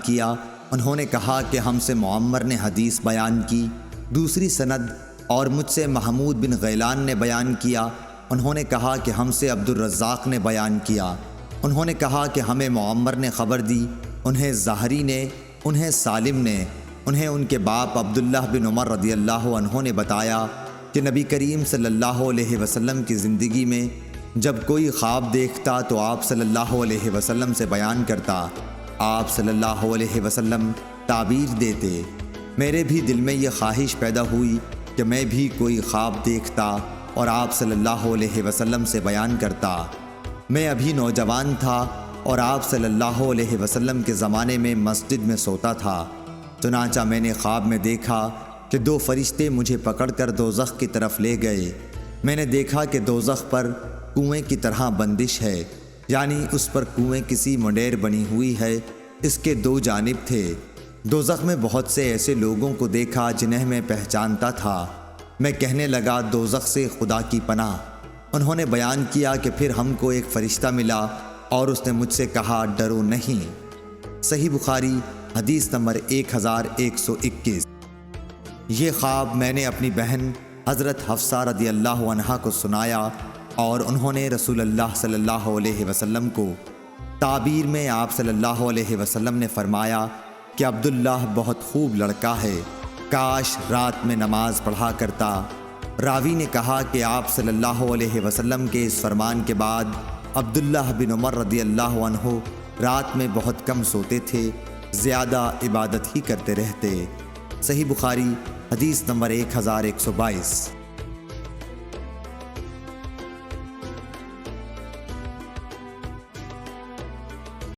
کیا، انہوں نے کہا کہ ہم سے معمر نے حدیث بیان کی۔ دوسری سند اور مجھ سے محمود بن غیلان نے بیان کیا، انہوں نے کہا کہ ہم سے عبدالرزاق نے بیان کیا، انہوں نے کہا کہ ہمیں معمر نے خبر دی، انہیں زہری نے، انہیں سالم نے، انہیں ان کے باپ عبداللہ بن عمر رضی اللہ عنہ نے بتایا کہ نبی کریم صلی اللہ علیہ وسلم کی زندگی میں جب کوئی خواب دیکھتا تو آپ صلی اللہ علیہ وسلم سے بیان کرتا، آپ صلی اللہ علیہ وسلم تعبیر دیتے۔ میرے بھی دل میں یہ خواہش پیدا ہوئی کہ میں بھی کوئی خواب دیکھتا اور آپ صلی اللہ علیہ وسلم سے بیان کرتا۔ میں ابھی نوجوان تھا اور آپ صلی اللہ علیہ وسلم کے زمانے میں مسجد میں سوتا تھا، چنانچہ میں نے خواب میں دیکھا کہ دو فرشتے مجھے پکڑ کر دوزخ کی طرف لے گئے۔ میں نے دیکھا کہ دوزخ پر کنویں کی طرح بندش ہے، یعنی اس پر کنویں کسی منڈیر بنی ہوئی ہے، اس کے دو جانب تھے۔ دوزخ میں بہت سے ایسے لوگوں کو دیکھا جنہیں میں پہچانتا تھا۔ میں کہنے لگا دوزخ سے خدا کی پناہ۔ انہوں نے بیان کیا کہ پھر ہم کو ایک فرشتہ ملا اور اس نے مجھ سے کہا ڈرو نہیں۔ صحیح بخاری حدیث نمبر 1121۔ یہ خواب میں نے اپنی بہن حضرت حفصہ رضی اللہ عنہا کو سنایا اور انہوں نے رسول اللہ صلی اللہ علیہ وسلم کو تعبیر میں آپ صلی اللہ علیہ وسلم نے فرمایا کہ عبداللہ بہت خوب لڑکا ہے، کاش رات میں نماز پڑھا کرتا۔ راوی نے کہا کہ آپ صلی اللہ علیہ وسلم کے اس فرمان کے بعد عبداللہ بن عمر رضی اللہ عنہ رات میں بہت کم سوتے تھے، زیادہ عبادت ہی کرتے رہتے۔ صحیح بخاری حدیث نمبر 1122۔